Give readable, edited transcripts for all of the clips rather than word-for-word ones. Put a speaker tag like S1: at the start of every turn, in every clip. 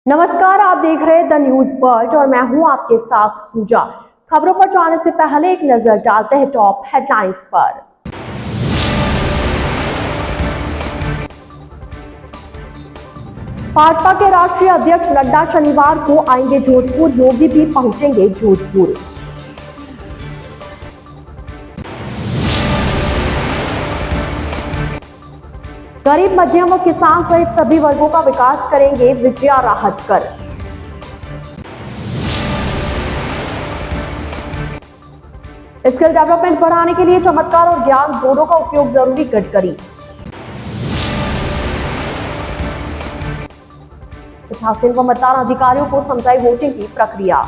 S1: नमस्कार, आप देख रहे हैं द न्यूज वर्ल्ड और मैं हूं आपके साथ पूजा। खबरों पर जाने से पहले एक नजर डालते हैं टॉप हेडलाइंस पर। भाजपा के राष्ट्रीय अध्यक्ष नड्डा शनिवार को आएंगे जोधपुर, योगी भी पहुंचेंगे जोधपुर। गरीब, मध्यम व किसान सहित सभी वर्गों का विकास करेंगे विजया राहटकर। स्किल डेवलपमेंट बढ़ाने के लिए चमत्कार और ज्ञान दोनों का उपयोग जरूरी, गडकरी। पीठासीन व मतदान अधिकारियों को समझाई वोटिंग की प्रक्रिया।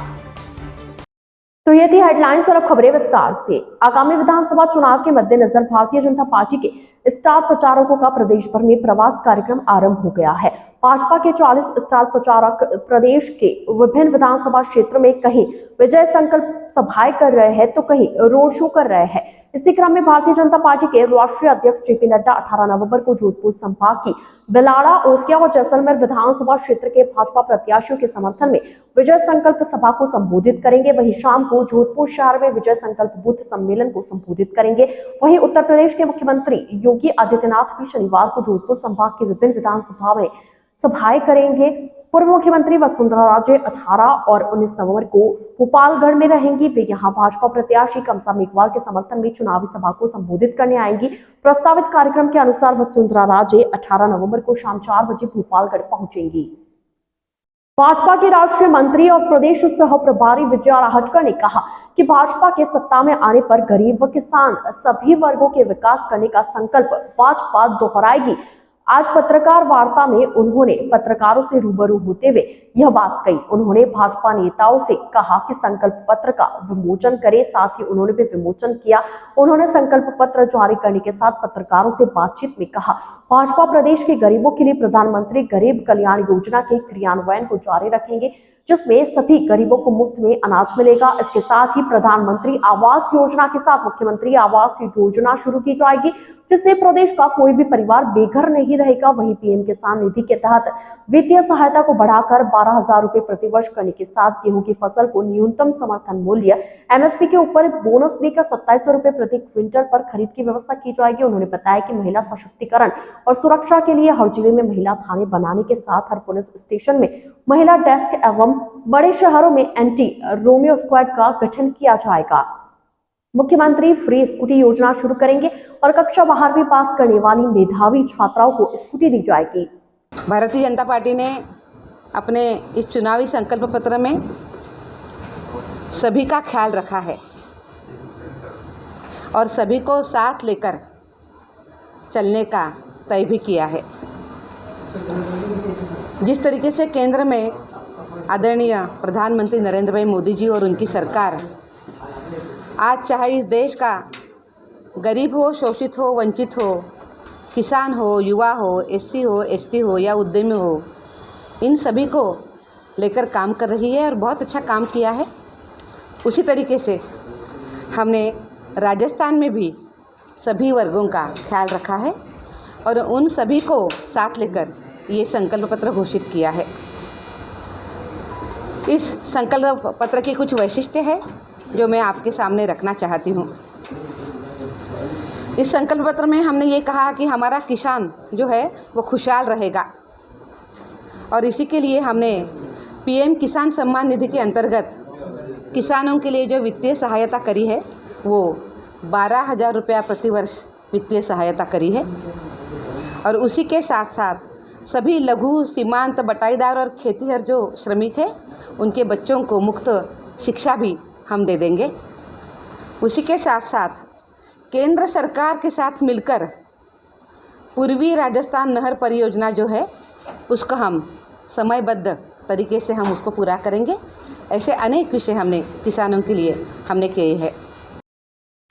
S1: तो ये थी हेडलाइंस और अब खबरें विस्तार से। आगामी विधानसभा चुनाव के मद्देनजर भारतीय जनता पार्टी के स्टार प्रचारकों का प्रदेश भर में प्रवास कार्यक्रम आरंभ हो गया है। भाजपा के 40 स्टार प्रचारक प्रदेश के विभिन्न विधानसभा क्षेत्रों में कहीं विजय संकल्प सभाएं कर रहे हैं तो कहीं रोड शो कर रहे हैं। इसी क्रम में भारतीय जनता पार्टी के राष्ट्रीय अध्यक्ष जेपी नड्डा 18 नवंबर को जोधपुर संभाग की बेलाड़ा, ओसिया और जैसलमेर विधानसभा क्षेत्र के भाजपा प्रत्याशियों के समर्थन में विजय संकल्प सभा को संबोधित करेंगे। वहीं शाम को जोधपुर शहर में विजय संकल्प बूथ सम्मेलन को संबोधित करेंगे। वहीं उत्तर प्रदेश के मुख्यमंत्री योगी आदित्यनाथ भी शनिवार को जोधपुर संभाग की विभिन्न विधानसभा में सभाएं करेंगे। पूर्व मुख्यमंत्री वसुंधरा राजे 18 और 19 नवंबर को भोपालगढ़ में रहेंगी। वे यहां भाजपा प्रत्याशी कमसा मेघवाल के समर्थन में चुनावी सभा को संबोधित करने आएंगी। प्रस्तावित कार्यक्रम के अनुसार वसुंधरा राजे 18 नवंबर को शाम 4 बजे भोपालगढ़ पहुंचेंगी। भाजपा के राष्ट्रीय मंत्री और प्रदेश सह प्रभारी विजया राहटकर ने कहा कि भाजपा के सत्ता में आने पर गरीब व किसान सभी वर्गों के विकास करने का संकल्प भाजपा दोहराएगी। आज पत्रकार वार्ता में उन्होंने पत्रकारों से रूबरू होते हुए यह बात कही। उन्होंने भाजपा नेताओं से कहा कि संकल्प पत्र का विमोचन करें, साथ ही उन्होंने भी विमोचन किया। उन्होंने संकल्प पत्र जारी करने के साथ पत्रकारों से बातचीत में कहा, भाजपा प्रदेश के गरीबों के लिए प्रधानमंत्री गरीब कल्याण योजना के क्रियान्वयन को जारी रखेंगे, जिसमें सभी गरीबों को मुफ्त में अनाज मिलेगा। इसके साथ ही प्रधानमंत्री आवास योजना के साथ मुख्यमंत्री आवास योजना शुरू की जाएगी, जिससे प्रदेश का कोई भी परिवार बेघर नहीं रहेगा। वहीं पीएम किसान निधि के तहत वित्तीय सहायता को बढ़ाकर 12,000 रुपए प्रतिवर्ष करने के साथ गेहूं की फसल को न्यूनतम समर्थन मूल्य एमएसपी के ऊपर बोनस देकर 2700 रुपए प्रति क्विंटल पर खरीद की व्यवस्था की जाएगी। उन्होंने बताया कि महिला सशक्तिकरण और सुरक्षा के लिए हर जिले में महिला थाने बनाने के साथ हर पुलिस स्टेशन में महिला डेस्क एवं बड़े शहरों में एंटी रोमियो स्क्वाड का गठन किया जाएगा। मुख्यमंत्री फ्री स्कूटी योजना शुरू करेंगे और कक्षा 12वीं पास करने वाली मेधावी छात्राओं को स्कूटी दी जाएगी।
S2: भारतीय जनता पार्टी ने अपने इस चुनावी संकल्प पत्र में सभी का ख्याल रखा है और सभी को साथ लेकर चलने का तय भी किया है। जिस तरीके से केंद्र में आदरणीय प्रधानमंत्री नरेंद्र भाई मोदी जी और उनकी सरकार आज चाहे इस देश का गरीब हो, शोषित हो, वंचित हो, किसान हो, युवा हो, एससी हो, एसटी हो या उद्यमी हो, इन सभी को लेकर काम कर रही है और बहुत अच्छा काम किया है। उसी तरीके से हमने राजस्थान में भी सभी वर्गों का ख्याल रखा है और उन सभी को साथ लेकर ये संकल्प पत्र घोषित किया है। इस संकल्प पत्र की कुछ वैशिष्ट्य है जो मैं आपके सामने रखना चाहती हूँ। इस संकल्प पत्र में हमने ये कहा कि हमारा किसान जो है वो खुशहाल रहेगा और इसी के लिए हमने पीएम किसान सम्मान निधि के अंतर्गत किसानों के लिए जो वित्तीय सहायता करी है वो 12,000 रुपया प्रतिवर्ष वित्तीय सहायता करी है और उसी के साथ साथ सभी लघु, सीमांत, बटाईदार और खेतीहर जो श्रमिक हैं उनके बच्चों को मुफ्त शिक्षा भी हम दे देंगे। उसी के साथ साथ केंद्र सरकार के साथ मिलकर पूर्वी राजस्थान नहर परियोजना जो है उसको हम समयबद्ध तरीके से हम उसको पूरा करेंगे। ऐसे अनेक विषय हमने किसानों के लिए हमने किए हैं।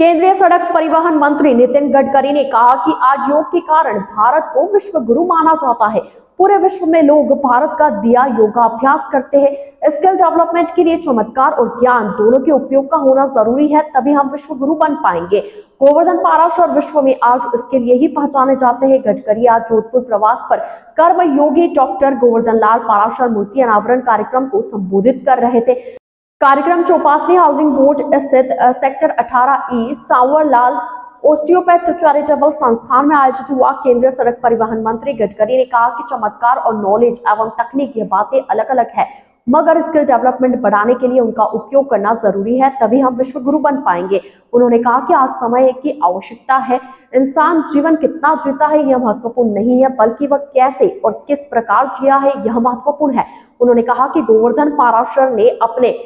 S1: केंद्रीय सड़क परिवहन मंत्री नितिन गडकरी ने कहा कि आज योग के कारण भारत को विश्व गुरु माना जाता है। पूरे विश्व में लोग भारत का दिया योगाभ्यास करते हैं। स्किल डेवलपमेंट के लिए चमत्कार और ज्ञान दोनों के उपयोग का होना जरूरी है, तभी हम विश्व गुरु बन पाएंगे। गोवर्धन पाराशर विश्व में आज इसके लिए ही पहचाने जाते हैं। गडकरी आज जोधपुर प्रवास पर कर्म योगी डॉक्टर गोवर्धन लाल पाराशर मूर्ति अनावरण कार्यक्रम को संबोधित कर रहे थे। कार्यक्रम चौपासनी हाउसिंग बोर्ड स्थित सेक्टर 18E सांवरलाल ओस्टियोपैथ चैरिटेबल संस्थान में आयोजित हुआ। केंद्रीय सड़क परिवहन मंत्री गडकरी ने कहा कि चमत्कार और नॉलेज एवं तकनीक ये बातें अलग अलग है, मगर स्किल डेवलपमेंट बढ़ाने के लिए उनका उपयोग करना जरूरी है, तभी हम विश्व गुरु बन पाएंगे। उन्होंने कहा कि आज समय की आवश्यकता है। इंसान जीवन कितना जीता है यह महत्वपूर्ण नहीं है, बल्कि वह कैसे और किस प्रकार जिया है यह महत्वपूर्ण है। उन्होंने कहा कि गोवर्धन पाराशर ने अपने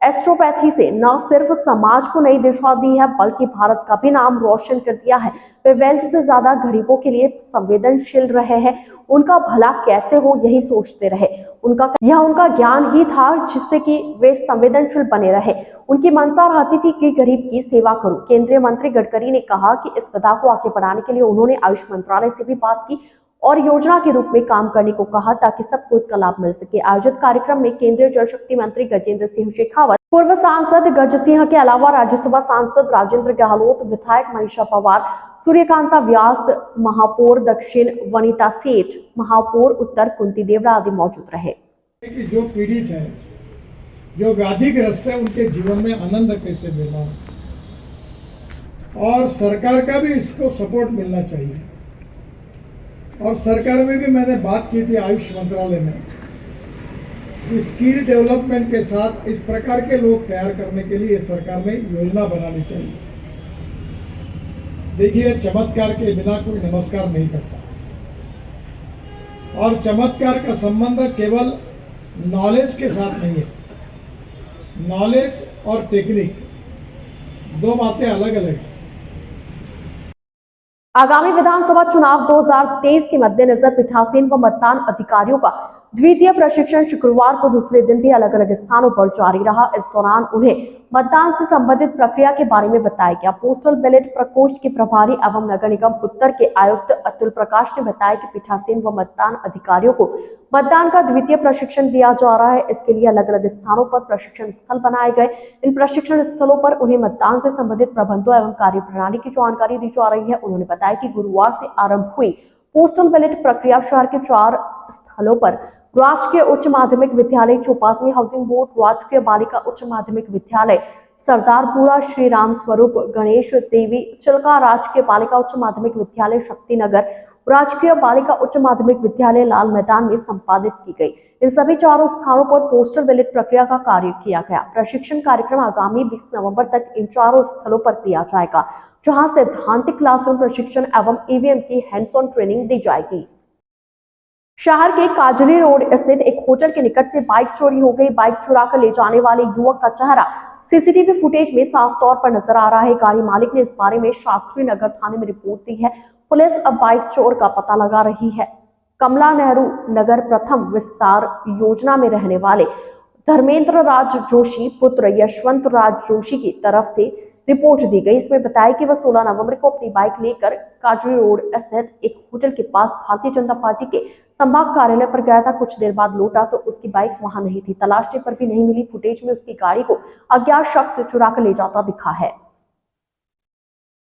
S1: एस्ट्रोपैथी से न सिर्फ समाज को नई दिशा दी है, बल्कि भारत का भी नाम रोशन कर दिया है। वे वेल्थ से ज्यादा गरीबों के लिए संवेदनशील रहे हैं, उनका भला कैसे हो यही सोचते रहे। उनका ज्ञान ही था जिससे कि वे संवेदनशील बने रहे। उनकी मंशा रहती थी कि गरीब की सेवा करूं। केंद्रीय मंत्री गडकरी ने कहा कि इस विधा को आगे बढ़ाने के लिए उन्होंने आयुष मंत्रालय से भी बात की और योजना के रूप में काम करने को कहा, ताकि सबको इसका लाभ मिल सके। आयोजित कार्यक्रम में केंद्रीय जल शक्ति मंत्री गजेंद्र सिंह शेखावत, पूर्व सांसद गज सिंह के अलावा राज्यसभा सांसद राजेंद्र गहलोत, विधायक मनीषा पवार, सूर्यकांता व्यास, महापौर दक्षिण वनिता सेठ, महापौर उत्तर कुंती देवड़ा आदि मौजूद रहे।
S3: कि जो पीड़ित है, जो व्याधिग्रस्त है, उनके जीवन में आनंद कैसे मिलना और सरकार का भी इसको सपोर्ट मिलना चाहिए। और सरकार में भी मैंने बात की थी आयुष मंत्रालय में कि स्किल डेवलपमेंट के साथ इस प्रकार के लोग तैयार करने के लिए सरकार ने योजना बनानी चाहिए। देखिए, चमत्कार के बिना कोई नमस्कार नहीं करता और चमत्कार का संबंध केवल नॉलेज के साथ नहीं है। नॉलेज और टेक्निक दो बातें अलग अलग हैं।
S1: आगामी विधानसभा चुनाव 2023 के मद्देनजर पीठासीन व मतदान अधिकारियों का द्वितीय प्रशिक्षण शुक्रवार को दूसरे दिन भी अलग अलग स्थानों पर जारी रहा। इस दौरान उन्हें मतदान से संबंधित प्रक्रिया के बारे में बताया गया। पोस्टल बैलेट प्रकोष्ठ के प्रभारी एवं नगर निगम उत्तर के आयुक्त अतुल प्रकाश ने बताया कि पीठासीन व मतदान अधिकारियों को मतदान का द्वितीय प्रशिक्षण दिया जा रहा है। इसके लिए अलग अलग स्थानों पर प्रशिक्षण स्थल बनाए गए। इन प्रशिक्षण स्थलों पर उन्हें मतदान से संबंधित प्रबंधों एवं कार्यप्रणाली की जानकारी दी जा रही है। उन्होंने बताया कि गुरुवार से आरंभ हुई पोस्टल बैलेट प्रक्रिया शहर के 4 स्थलों पर राजकीय उच्च माध्यमिक विद्यालय चौपासनी हाउसिंग बोर्ड, राजकीय बालिका उच्च माध्यमिक विद्यालय सरदारपुरा, श्री राम स्वरूप गणेश देवी चिल्का, राजकीय बालिका उच्च माध्यमिक विद्यालय शक्तिनगर, राजकीय बालिका उच्च माध्यमिक विद्यालय लाल मैदान में संपादित की गई। इन सभी 4 स्थानों पर पोस्टल बैलेट प्रक्रिया का कार्य किया गया। प्रशिक्षण कार्यक्रम आगामी 20 नवंबर तक इन 4 स्थलों पर दिया जाएगा, जहां सैद्धांतिक क्लासरूम प्रशिक्षण एवं ईवीएम की हैंड्स ऑन ट्रेनिंग दी जाएगी। शहर के काजरी रोड स्थित एक होटल के निकट से बाइक चोरी हो गई। बाइक चुरा कर ले जाने वाले युवक का चेहरा सीसीटीवी फुटेज में साफ तौर पर नजर आ रहा है। गाड़ी मालिक ने इस बारे में शास्त्री नगर थाने में रिपोर्ट दी है। पुलिस अब बाइक चोर का पता लगा रही है। कमला नेहरू नगर प्रथम विस्तार योजना में रहने वाले धर्मेंद्र राज जोशी पुत्र यशवंत राज जोशी की तरफ से रिपोर्ट दी गई। इसमें बताया कि वह 16 नवंबर को अपनी बाइक लेकर काजरी रोड स्थित एक होटल के पास भारतीय जनता पार्टी के संभाग कार्यालय पर गया था। कुछ देर बाद लौटा तो उसकी बाइक वहां नहीं थी। तलाशने पर भी नहीं मिली। फुटेज में उसकी गाड़ी को अज्ञात शख्स से चुरा कर ले जाता दिखा है।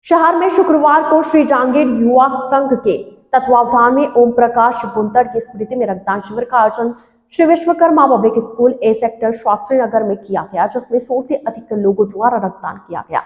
S1: शहर में शुक्रवार को श्री जांगीर युवा संघ के तत्वावधान में ओम प्रकाश बुंतर की स्मृति में रक्तदान शिविर का आयोजन Shri Vishwakarma public school A sector Shastri Nagar में किया गया, जिसमें 100 से अधिक लोगों द्वारा रक्तदान किया गया।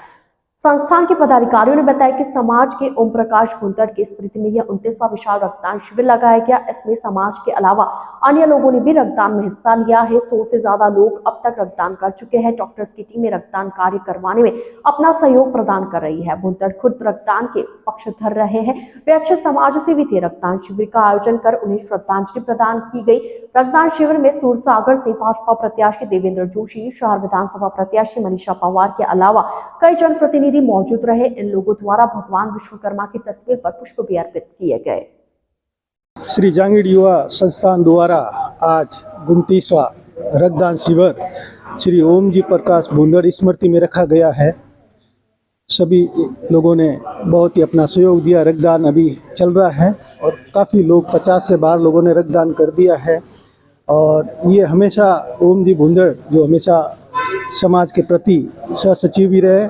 S1: संस्थान के पदाधिकारियों ने बताया कि समाज के ओम प्रकाश बुंतर की स्मृति में यह 29वां विशाल रक्तदान शिविर लगाया गया। इसमें समाज के अलावा अन्य लोगों ने भी रक्तदान में हिस्सा लिया है। 100 से ज्यादा लोग अब तक रक्तदान कर चुके हैं। डॉक्टर्स की टीमें रक्तदान कार्य करवाने में अपना सहयोग प्रदान कर रही है। बुंतर खुद रक्तदान के पक्षधर रहे हैं। वे अच्छे समाज सेवी थे। रक्तदान शिविर का आयोजन कर उन्हें श्रद्धांजलि प्रदान की गई। रक्तदान शिविर में सूरसागर से भाजपा प्रत्याशी देवेंद्र जोशी, शहर विधानसभा प्रत्याशी मनीषा पवार के अलावा कई जनप्रतिनिधि मौजूद रहे। इन लोगों द्वारा भगवान विश्वकर्मा की तस्वीर पर पुष्प भी अर्पित किए गए।
S4: श्री जांगीर युवा संस्थान द्वारा आज 29वां रक्तदान शिविर श्री ओम जी प्रकाश बुंदर स्मृति में रखा गया है। सभी लोगों ने बहुत ही अपना सहयोग दिया। रक्तदान अभी चल रहा है और काफ़ी लोग 50 से 12 लोगों ने रक्तदान कर दिया है। और ये हमेशा ओम जी भुंदड़ जो हमेशा समाज के प्रति सचिव भी रहे,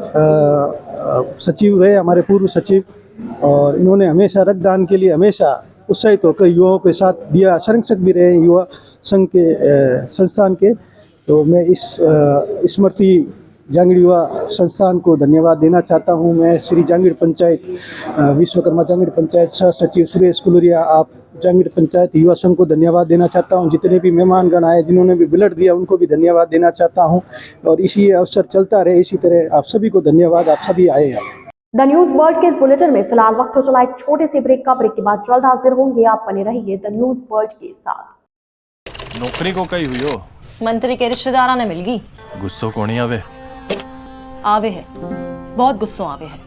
S4: सचिव रहे हमारे पूर्व सचिव, और इन्होंने हमेशा रक्तदान के लिए हमेशा उत्साहित होकर युवाओं के साथ दिया। संरक्षक भी रहे युवा संघ के संस्थान के। तो मैं इस स्मृति जांगीड़ युवा संस्थान को धन्यवाद देना चाहता हूं। मैं श्री जांगीड़ पंचायत विश्वकर्मा जांगीड़ पंचायत सह सचिव सुरेश कुलरिया, आप जांगीड़ पंचायत युवा संघ को धन्यवाद देना चाहता हूं। जितने भी मेहमानगण आए, जिन्होंने भी ब्लड दिया, उनको भी धन्यवाद देना चाहता हूं। और इसी अवसर चलता रहे इसी तरह। आप सभी को धन्यवाद, आप सभी आए हैं।
S1: द न्यूज वर्ल्ड के इस बुलेटिन में फिलहाल वक्त हो चला एक छोटे से ब्रेक का। ब्रेक के बाद जल्द हाजिर होंगे। आप बने रहिए द न्यूज वर्ल्ड के साथ।
S5: नौकरी को कही हुई हो?
S6: मंत्री के रिश्तेदारा ने मिल गई।
S5: गुस्सो कोनी आवे?
S6: आवे है, बहुत गुस्सो आवे है।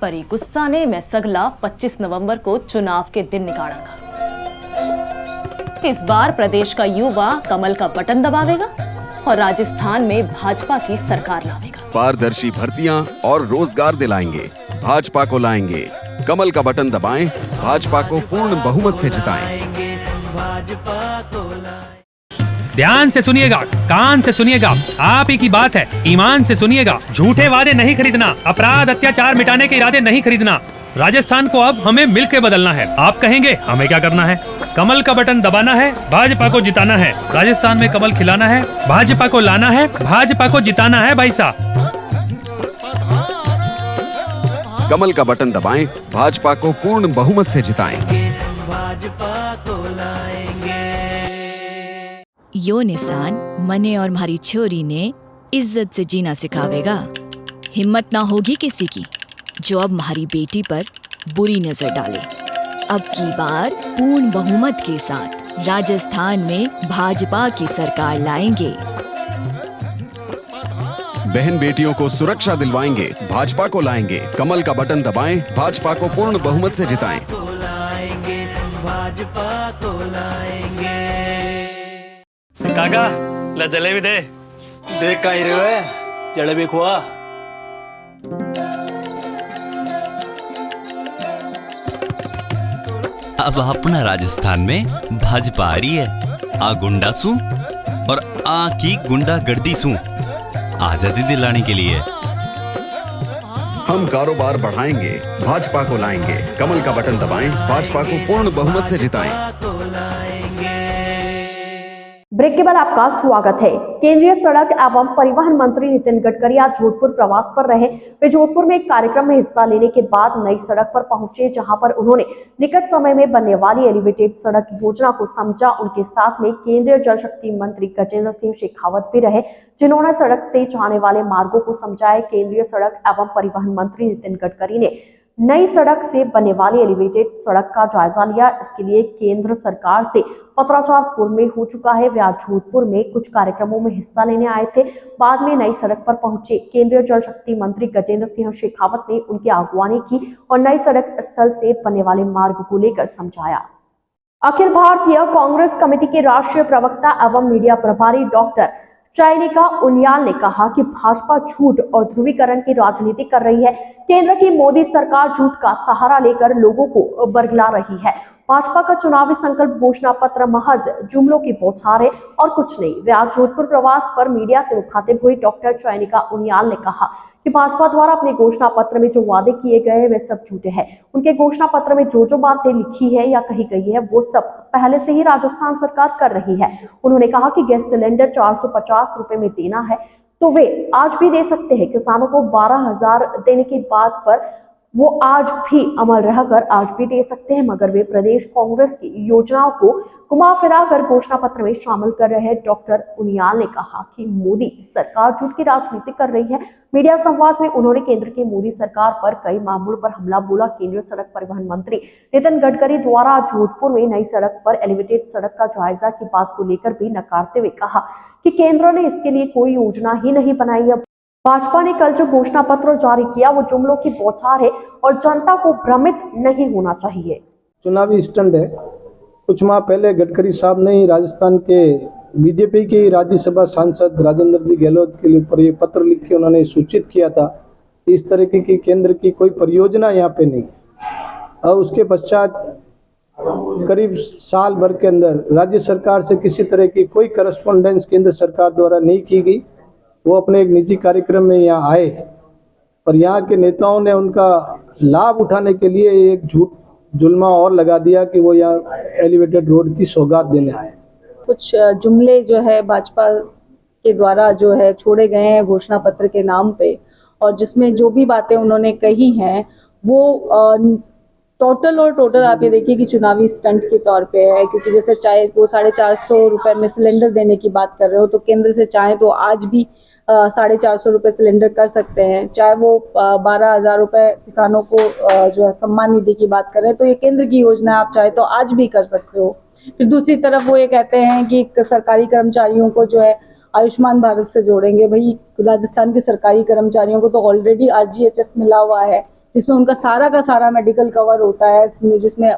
S6: पर ये गुस्सा ने मैं सगला 25 नवंबर को चुनाव के दिन निकालेगा। इस बार प्रदेश का युवा कमल का बटन दबावेगा और राजस्थान में भाजपा की सरकार लावेगा।
S7: पारदर्शी भर्तियां और रोजगार दिलाएंगे, भाजपा को लाएंगे। कमल का बटन दबाएं, भाजपा को पूर्ण बहुमत से जिताएं।
S8: ध्यान से सुनिएगा, कान से सुनिएगा, आप ही की बात है, ईमान से सुनिएगा। झूठे वादे नहीं खरीदना, अपराध अत्याचार मिटाने के इरादे नहीं खरीदना। राजस्थान को अब हमें मिलकर बदलना है। आप कहेंगे हमें क्या करना है? कमल का बटन दबाना है, भाजपा को जिताना है। राजस्थान में कमल खिलाना है, भाजपा को लाना है, भाजपा को जिताना है। भाई साहब,
S7: कमल का बटन दबाएं, भाजपा को पूर्ण बहुमत से जिताएं।
S9: यो निशान मने और मारी छोरी ने इज्जत से जीना सिखावेगा। हिम्मत ना होगी किसी की जो अब हमारी बेटी पर बुरी नजर डाले। अब की बार पूर्ण बहुमत के साथ राजस्थान में भाजपा की सरकार लाएंगे।
S7: बहन बेटियों को सुरक्षा दिलवाएंगे, भाजपा को लाएंगे। कमल का बटन दबाएं, भाजपा को पूर्ण बहुमत से जिताएं।
S8: काका ला जलेबी दे।
S4: देख का रे जलेबी खुआ।
S10: अब अपना राजस्थान में भाजपा आ रही है। आ गुंडा सू और आ की गुंडा गर्दी सू आजादी दिलाने के लिए।
S7: हम कारोबार बढ़ाएंगे, भाजपा को लाएंगे। कमल का बटन दबाएं, भाजपा को पूर्ण बहुमत से जिताएं।
S1: ब्रेक के बाद आपका स्वागत है। केंद्रीय सड़क एवं परिवहन मंत्री नितिन गडकरी आज जोधपुर प्रवास पर रहे। वे जोधपुर में एक कार्यक्रम में हिस्सा लेने के बाद नई सड़क पर पहुंचे, जहां पर उन्होंने निकट समय में बनने वाली एलिवेटेड सड़क योजना को समझा। उनके साथ में केंद्रीय जल शक्ति मंत्री गजेंद्र सिंह शेखावत भी रहे, जिन्होंने सड़क से जाने वाले मार्गों को समझाए। केंद्रीय सड़क एवं परिवहन मंत्री नितिन गडकरी ने नई सड़क से बनने वाली एलिवेटेड सड़क का जायजा लिया। इसके लिए केंद्र सरकार से पत्राचार पूर्व में हो चुका है। वे आज जोधपुर में कुछ कार्यक्रमों में हिस्सा लेने आए थे, बाद में नई सड़क पर पहुंचे। केंद्रीय जल शक्ति मंत्री गजेंद्र सिंह शेखावत ने उनकी अगवानी की और नई सड़क स्थल से बनने वाले मार्ग को लेकर समझाया। अखिल भारतीय कांग्रेस कमेटी के राष्ट्रीय प्रवक्ता एवं मीडिया प्रभारी डॉक्टर चयनिका उनियाल ने कहा कि भाजपा झूठ और ध्रुवीकरण की राजनीति कर रही है। केंद्र की मोदी सरकार झूठ का सहारा लेकर लोगों को बरगला रही है। भाजपा का चुनावी संकल्प घोषणा पत्र महज जुमलों की बौछार है और कुछ नहीं। वे आज जोधपुर प्रवास पर मीडिया से मुखातिब हुई। डॉक्टर चयनिका उनियाल ने कहा कि भाजपा द्वारा अपने घोषणा पत्र में जो वादे किए गए हैं वे सब झूठे हैं। उनके घोषणा पत्र में जो जो बातें लिखी है या कही गई है वो सब पहले से ही राजस्थान सरकार कर रही है। उन्होंने कहा कि गैस सिलेंडर 450 रुपए में देना है तो वे आज भी दे सकते हैं। किसानों को 12,000 देने की बात पर वो आज भी अमल रहकर आज भी दे सकते हैं, मगर वे प्रदेश कांग्रेस की योजनाओं को घुमा फिरा कर घोषणा पत्र में शामिल कर रहे हैं। डॉक्टर उनियाल ने कहा कि मोदी सरकार झूठ की राजनीति कर रही है। मीडिया संवाद में उन्होंने केंद्र की मोदी सरकार पर कई मामलों पर हमला बोला। केंद्रीय सड़क परिवहन मंत्री नितिन गडकरी द्वारा जोधपुर में नई सड़क पर एलिवेटेड सड़क का जायजा की बात को लेकर भी नकारते हुए कहा कि केंद्र ने इसके लिए कोई योजना ही नहीं बनाई है। भाजपा ने कल जो घोषणा पत्र जारी किया वो जुमलों की बौछार है और जनता को भ्रमित नहीं होना चाहिए।
S4: चुनावी स्टंट है। कुछ माह पहले गडकरी साहब ने ही राजस्थान के बीजेपी के राज्यसभा सांसद राजेंद्र जी गहलोत के ऊपर ये पत्र लिख के उन्होंने सूचित किया था इस तरीके की केंद्र की कोई परियोजना यहाँ पे नहीं। और उसके पश्चात करीब साल भर के अंदर राज्य सरकार से किसी तरह की कोई करस्पॉन्डेंस केंद्र सरकार द्वारा नहीं की गई। वो अपने एक निजी कार्यक्रम में यहाँ आए और यहाँ के नेताओं ने उनका लाभ उठाने के लिए एक झूठ जुल्मा और लगा दिया कि वो यहाँ एलिवेटेड रोड की सौगात देने आए।
S11: कुछ जुमले जो है भाजपा के द्वारा जो है छोड़े गए हैं घोषणा पत्र के नाम पे, और जिसमें जो भी बातें उन्होंने कही हैं वो टोटल आप ये देखिए कि चुनावी स्टंट के तौर पे है। क्योंकि जैसे चाहे वो 450 रुपए में सिलेंडर देने की बात कर रहे हो, तो केंद्र से चाहे तो आज भी 450 रुपए सिलेंडर कर सकते हैं। चाहे वो 12,000 रुपए किसानों को जो है सम्मान निधि की बात कर रहे हैं, तो ये केंद्र की योजना है, आप चाहे तो आज भी कर सकते हो। फिर दूसरी तरफ वो ये कहते हैं कि सरकारी कर्मचारियों को जो है आयुष्मान भारत से जोड़ेंगे। भाई राजस्थान के सरकारी कर्मचारियों को तो ऑलरेडी RGHS मिला हुआ है, जिसमें उनका सारा का सारा मेडिकल कवर होता है, जिसमें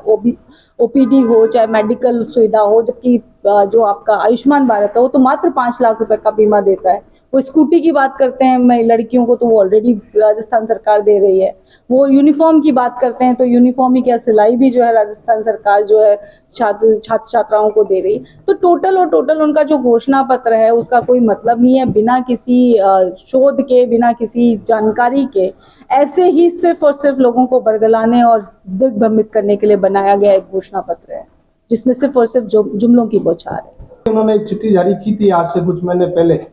S11: OPD हो चाहे मेडिकल सुविधा हो। जबकि जो आपका आयुष्मान भारत है वो तो मात्र 5 लाख रुपए का बीमा देता है। वो स्कूटी की बात करते हैं लड़कियों को, तो वो ऑलरेडी राजस्थान सरकार दे रही है। वो यूनिफॉर्म की बात करते हैं तो यूनिफॉर्म ही क्या सिलाई भी जो है राजस्थान सरकार जो है छात्र छात्राओं को दे रही है। तो टोटल उनका जो घोषणा पत्र है उसका कोई मतलब नहीं है। बिना किसी शोध के, बिना किसी जानकारी के, ऐसे ही सिर्फ और सिर्फ लोगों को बरगलाने और दिग्भ्रमित करने के लिए बनाया गया एक घोषणा पत्र है, जिसमें सिर्फ और सिर्फ जुमलों की बौछार है।
S4: उन्होंने एक चिट्ठी जारी की थी आज से कुछ महीने पहले,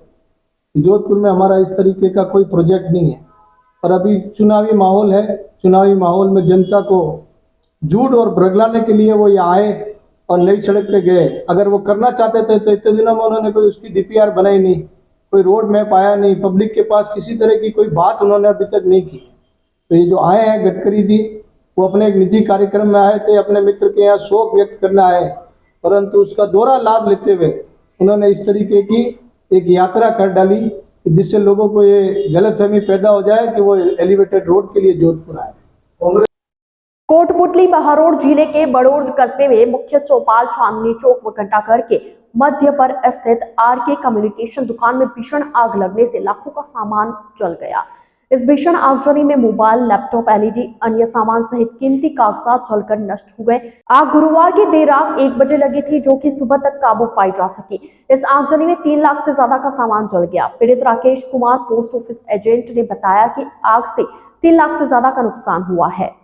S4: जोधपुर में हमारा इस तरीके का कोई प्रोजेक्ट नहीं है। और अभी चुनावी माहौल है, चुनावी माहौल में जनता को झूठ और बरगलाने के लिए वो यहाँ आए और नई सड़क पे गए। अगर वो करना चाहते थे तो इतने दिनों में उन्होंने कोई उसकी DPR बनाई नहीं, कोई रोड मैप आया नहीं, पब्लिक के पास किसी तरह की कोई बात उन्होंने अभी तक नहीं की। तो ये जो आए हैं गडकरी जी, वो अपने एक निजी कार्यक्रम में आए थे, अपने मित्र के यहाँ शोक व्यक्त करना आए, परंतु उसका दोहरा लाभ लेते हुए उन्होंने इस तरीके की एक यात्रा कर डाली जिससे लोगों को ये गलतफहमी पैदा हो जाए कि वो एलिवेटेड रोड के लिए जोधपुर आए।
S1: कोटपुतली बहारोड जिले के बड़ौद कस्बे में मुख्य चौपाल चांदनी चौक व घंटाघर के मध्य पर स्थित RK कम्युनिकेशन दुकान में भीषण आग लगने से लाखों का सामान जल गया। इस भीषण आगजनी में मोबाइल, लैपटॉप, LED, अन्य सामान सहित कीमती कागजात जलकर नष्ट हुए। आग गुरुवार की देर रात 1 बजे लगी थी, जो कि सुबह तक काबू पाई जा सकी। इस आगजनी में 3 लाख से ज्यादा का सामान जल गया। पीड़ित Rakesh Kumar post office agent ने बताया कि आग से 3 लाख से ज्यादा का नुकसान हुआ है।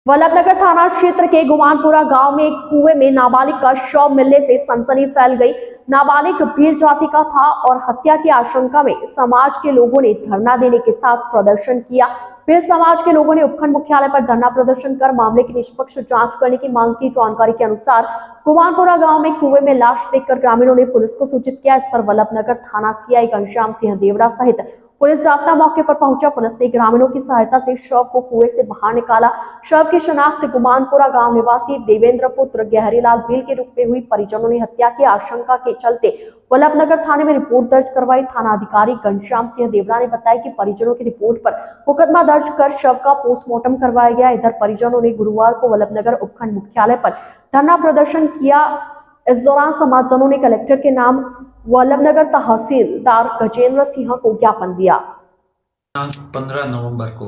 S1: वल्लभनगर थाना क्षेत्र के गुमानपुरा गांव में एक कुएं में नाबालिग का शव मिलने से सनसनी फैल गई। नाबालिग भील जाति का था और हत्या की आशंका में समाज के लोगों ने धरना देने के साथ प्रदर्शन किया। फिर समाज के लोगों ने उपखंड मुख्यालय पर धरना प्रदर्शन कर मामले की निष्पक्ष जांच करने की मांग की। जानकारी के अनुसार गुमानपुरा गांव में कुएं में लाश देखकर ग्रामीणों ने पुलिस को सूचित किया। इस पर वल्लभनगर थाना CI घनश्याम सिंह देवड़ा सहित पुलिस जाब्ता मौके पर पहुंचा। पुलिस ने ग्रामीणों की सहायता से शव को कुएं से बाहर निकाला। शव की शिनाख्त गुमानपुरा गांव निवासी देवेंद्र पुत्र गहरीलाल भील के रूप में हुई। परिजनों ने हत्या की आशंका के चलते वल्लभनगर थाने में रिपोर्ट दर्ज करवाई। थाना अधिकारी घनश्याम सिंह देवड़ा ने बताया कि परिजनों की रिपोर्ट पर मुकदमा दर्ज कर शव का पोस्टमार्टम करवाया गया। इधर परिजनों ने गुरुवार को वल्लभनगर उपखंड मुख्यालय पर धरना प्रदर्शन किया। इस दौरान समाजजनों ने कलेक्टर के नाम वल्लभनगर तहसीलदार गजेंद्र सिंह को ज्ञापन दिया।
S12: 15 नवंबर को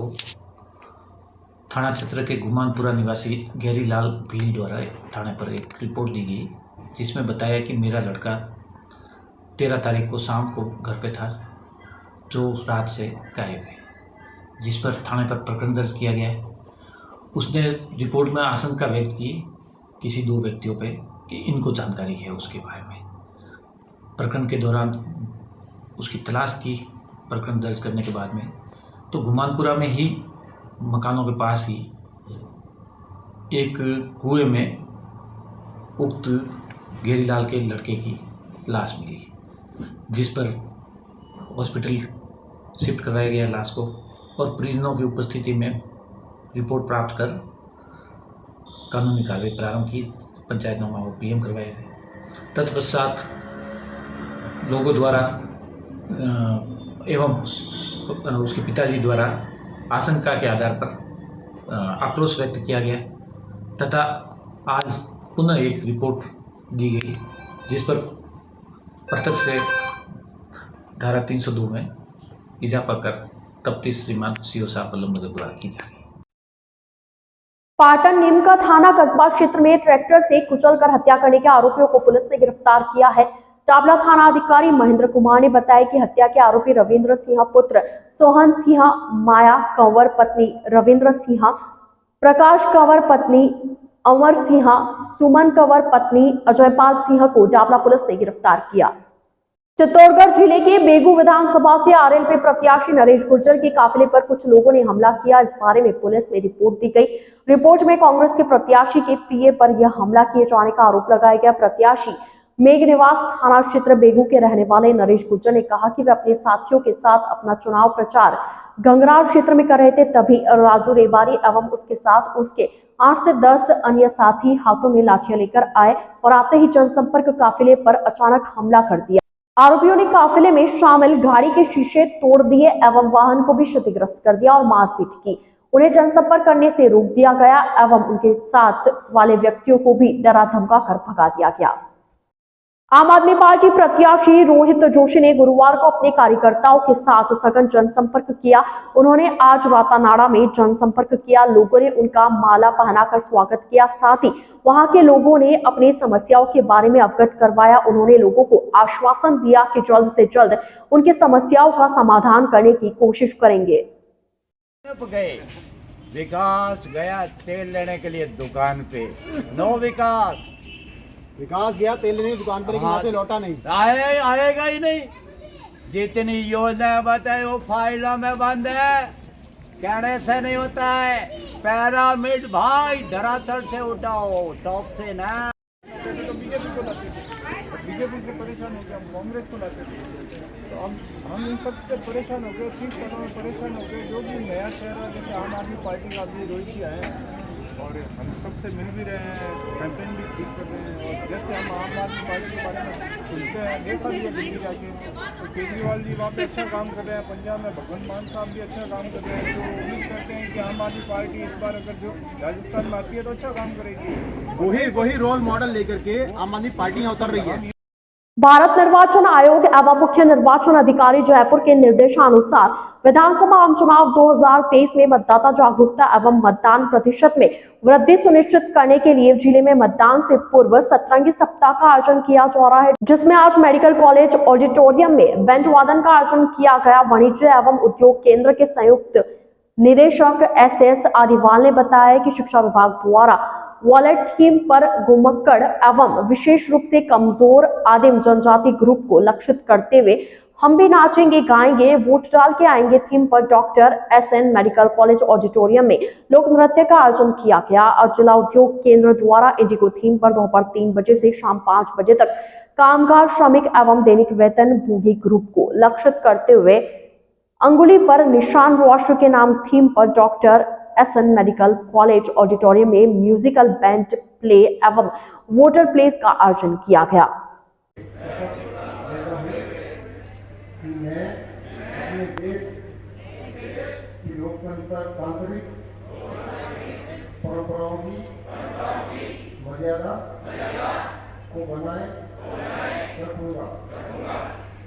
S12: थाना क्षेत्र के गुमानपुरा निवासी गहरीलाल भील द्वारा थाने पर एक रिपोर्ट दी गई, जिसमें बताया कि मेरा लड़का 13 तारीख को शाम को घर पे था, जो रात से गायब है, जिस पर थाने पर प्रकरण दर्ज किया गया है। उसने रिपोर्ट में आशंका व्यक्त की किसी 2 व्यक्तियों पे कि इनको जानकारी है उसके बारे में। प्रकरण के दौरान उसकी तलाश की, प्रकरण दर्ज करने के बाद में तो गुमानपुरा में ही मकानों के पास ही एक कुएं में उक्त गहरीलाल के लड़के की लाश मिली, जिस पर हॉस्पिटल शिफ्ट करवाया गया लाश को, और परिजनों की उपस्थिति में रिपोर्ट प्राप्त कर कानूनी कार्रवाई प्रारंभ की। पंचायतनामा और PM करवाया गया। तत्पश्चात लोगों द्वारा एवं उसके पिताजी द्वारा आशंका के आधार पर आक्रोश व्यक्त किया गया तथा आज पुनः एक रिपोर्ट दी गई, जिस पर प्रत्यक्ष से धारा 302 में इजाफा कर तफ्तीश श्रीमान सीओ साहब वल्लभ द्वारा की जा रही है।
S1: पाटन नीमका थाना कस्बा क्षेत्र में ट्रैक्टर से कुचलकर हत्या करने के आरोपियों को पुलिस ने गिरफ्तार किया है। टाबला थाना अधिकारी महेंद्र कुमार ने बताया कि हत्या के आरोपी रविंद्र सिंह पुत्र सोहन सिंह, माया कंवर पत्नी रविंद्र सिंह, प्रकाश कंवर पत्नी अमर सिंह, सुमन कंवर पत्नी अजयपाल सिंह को टाबला पुलिस ने गिरफ्तार किया। चित्तौड़गढ़ जिले के बेगू विधानसभा से आरएलपी प्रत्याशी नरेश गुर्जर के काफिले पर कुछ लोगों ने हमला किया। इस बारे में पुलिस में रिपोर्ट दी गई। रिपोर्ट में कांग्रेस के प्रत्याशी के पीए पर यह हमला किए जाने का आरोप लगाया गया। प्रत्याशी मेघनिवास थाना क्षेत्र बेगू के रहने वाले नरेश गुर्जर ने कहा कि वे अपने साथियों के साथ अपना चुनाव प्रचार गंगरार क्षेत्र में कर रहे थे, तभी राजू रेबारी एवं उसके साथ उसके 8 से 10 अन्य साथी हाथों में लाठियां लेकर आए और आते ही जनसंपर्क काफिले पर अचानक हमला कर दिया। आरोपियों ने काफिले में शामिल गाड़ी के शीशे तोड़ दिए एवं वाहन को भी क्षतिग्रस्त कर दिया और मारपीट की। उन्हें जनसंपर्क करने से रोक दिया गया एवं उनके साथ वाले व्यक्तियों को भी डरा धमका कर भगा दिया गया। आम आदमी पार्टी प्रत्याशी रोहित जोशी ने गुरुवार को अपने कार्यकर्ताओं के साथ सघन जनसंपर्क किया। उन्होंने आज रातानाड़ा में जनसंपर्क किया। लोगों ने उनका माला पहनाकर स्वागत किया। साथ ही वहां के लोगों ने अपनी समस्याओं के बारे में अवगत करवाया। उन्होंने लोगों को आश्वासन दिया कि जल्द से जल्द उनकी समस्याओं का समाधान करने की कोशिश करेंगे।
S13: विकास गया तेल लेने के लिए दुकान पे, नो विकास गया तेल लेने की दुकान पर, लेकिन वहां से लौटा नहीं, आएगा ही नहीं। जितनी योजना बताए वो फाइलों में बंद है, कहने से नहीं होता है। पैरामिड भाई धरातल से उठाओ, टॉप से ना।
S3: बीजेपी से परेशान हो गए, हम कांग्रेस को लाते थे, तो हम इन सब से परेशान हो गए, 30 सालों में परेशान हो गए। जो भी नया चेहरा जैसे आम आदमी पार्टी का भी रोहित जी आए और हम सबसे मिल भी रहे हैं, कैंपेन भी ठीक कर रहे हैं। और जैसे हम आम आदमी पार्टी के बारे में सुनते हैं, देखा भी है दिल्ली जाके, तो केजरीवाल जी वहाँ पे अच्छा काम कर रहे हैं। पंजाब में भगवंत मान साहब भी अच्छा काम कर रहे हैं। तो उम्मीद करते हैं कि आम आदमी पार्टी इस बार अगर जो राजस्थान में आती है तो अच्छा काम करेगी।
S13: वही रोल मॉडल लेकर के आम आदमी पार्टी यहाँ उतर रही है।
S1: भारत निर्वाचन आयोग एवं मुख्य निर्वाचन अधिकारी जयपुर के निर्देशानुसार विधानसभा आम चुनाव 2023 में मतदाता जागरूकता एवं मतदान प्रतिशत में वृद्धि सुनिश्चित करने के लिए जिले में मतदान से पूर्व सतरंगी सप्ताह का आयोजन किया जा रहा है, जिसमें आज मेडिकल कॉलेज ऑडिटोरियम में बैंड वादन का आयोजन किया गया। वाणिज्य एवं उद्योग केंद्र के संयुक्त निदेशक SS आदिवाल ने बताया कि शिक्षा विभाग द्वारा वॉलेट थीम पर घुमक्कड़ एवं विशेष रूप से कमजोर आदिम जनजाति ग्रुप को लक्षित करते हुए हम भी नाचेंगे गाएंगे वोट डाल के आएंगे थीम पर doctor SN medical college auditorium में लोक नृत्य का आयोजन किया गया। और जिला उद्योग केंद्र द्वारा इंडिगो थीम पर दोपहर 3 बजे से शाम 5 बजे तक कामगार, श्रमिक एवं दैनिक वेतन भोगी ग्रुप को लक्षित करते हुए अंगुली पर निशान राष्ट्र के नाम थीम पर doctor SN medical college auditorium में म्यूजिकल बैंड प्ले एवं वोटर प्लेस का आयोजन किया गया।
S3: मैं अपने देश की लोकतंत्र तांत्रिक परंपराओं की मर्यादा को बनाए रखूंगा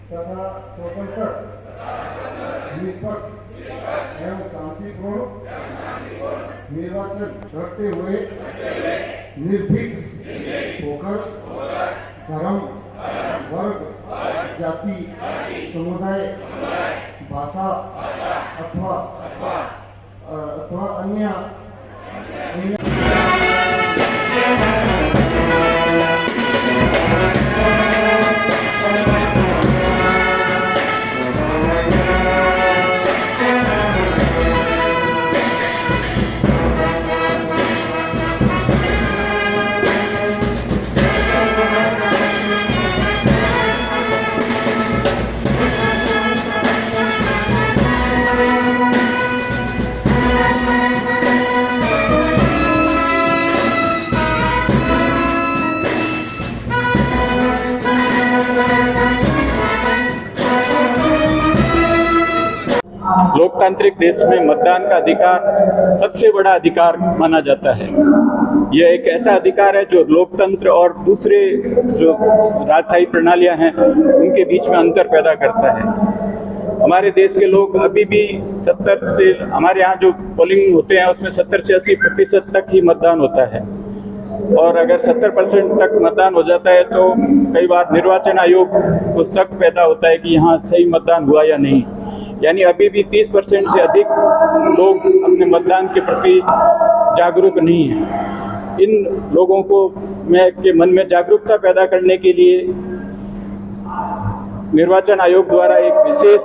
S3: तथा स्वतंत्र, निष्पक्ष एवं शांतिपूर्ण निर्वाचन करते हुए निर्भीक होकर धर्म, वर्ग, जाति, समुदाय, भाषा अथवा अन्य
S14: लोकतांत्रिक देश में मतदान का अधिकार सबसे बड़ा अधिकार माना जाता है। यह एक ऐसा अधिकार है जो लोकतंत्र और दूसरे जो राजशाही प्रणालियां हैं उनके बीच में अंतर पैदा करता है। हमारे देश के लोग अभी भी 70 से, हमारे यहाँ जो पोलिंग होते हैं उसमें 70 से 80% तक ही मतदान होता है, और अगर 70% तक मतदान हो जाता है तो कई बार निर्वाचन आयोग को शक पैदा होता है कि यहाँ सही मतदान हुआ या नहीं। यानी अभी भी 30% से अधिक लोग अपने मतदान के प्रति जागरूक नहीं हैं। इन लोगों को के मन में जागरूकता पैदा करने के लिए निर्वाचन आयोग द्वारा एक विशेष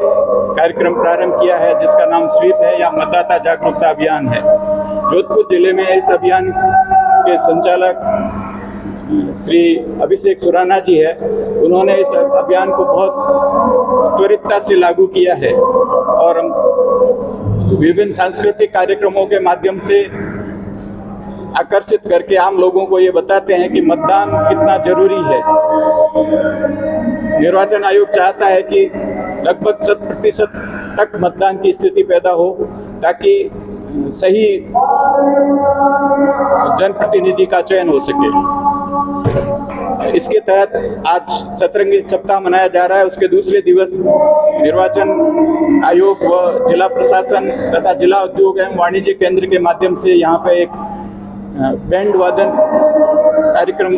S14: कार्यक्रम प्रारंभ किया है जिसका नाम स्वीप है या मतदाता जागरूकता अभियान है। जोधपुर जिले में इस अभियान के संचालक श्री अभिषेक सुराना जी है। उन्होंने इस अभियान को बहुत त्वरितता से लागू किया है और विभिन्न सांस्कृतिक कार्यक्रमों के माध्यम से आकर्षित करके आम लोगों को ये बताते हैं कि मतदान कितना जरूरी है। निर्वाचन आयोग चाहता है कि लगभग 100% तक मतदान की स्थिति पैदा हो ताकि सही जनप्रतिनिधि का चयन हो सके। इसके तहत आज सतरंगी सप्ताह मनाया जा रहा है। उसके दूसरे दिवस निर्वाचन आयोग व जिला प्रशासन तथा जिला उद्योग एवं वाणिज्य केंद्र के माध्यम से यहाँ पे एक बैंड वादन कार्यक्रम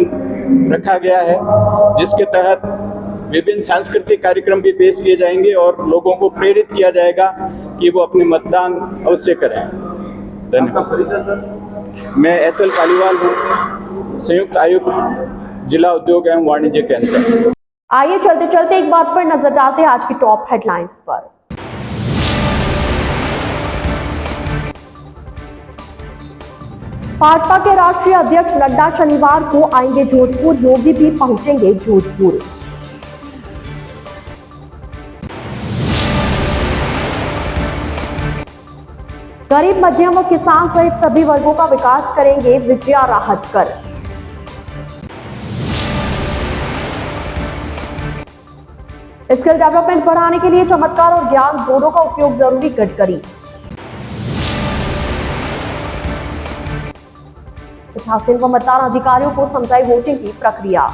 S14: रखा गया है जिसके तहत विभिन्न सांस्कृतिक कार्यक्रम भी पेश किए जाएंगे और लोगों को प्रेरित किया जाएगा कि वो अपने मतदान अवश्य करें। धन्यवाद। मैं SL पालीवाल हूँ, संयुक्त आयुक्त जिला उद्योग एवं वाणिज्य केंद्र।
S1: आइए चलते चलते एक बार फिर नजर डालते हैं आज की टॉप हेडलाइंस पर। भाजपा के राष्ट्रीय अध्यक्ष नड्डा शनिवार को आएंगे जोधपुर, योगी भी पहुंचेंगे जोधपुर। गरीब, मध्यम व किसान सहित सभी वर्गों का विकास करेंगे विजया राहटकर। स्किल डेवलपमेंट बढ़ाने के लिए चमत्कार और ज्ञान दोनों का उपयोग जरूरी, गडकरी। पीठासीन व मतदान अधिकारियों को समझाई वोटिंग की प्रक्रिया।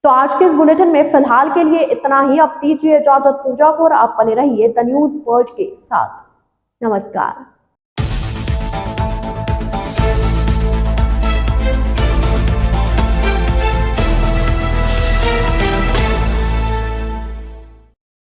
S1: तो आज के इस बुलेटिन में फिलहाल के लिए इतना ही। अब दीजिए इजाजत पूजा को और आप बने रहिए द न्यूज वर्ल्ड के साथ। नमस्कार।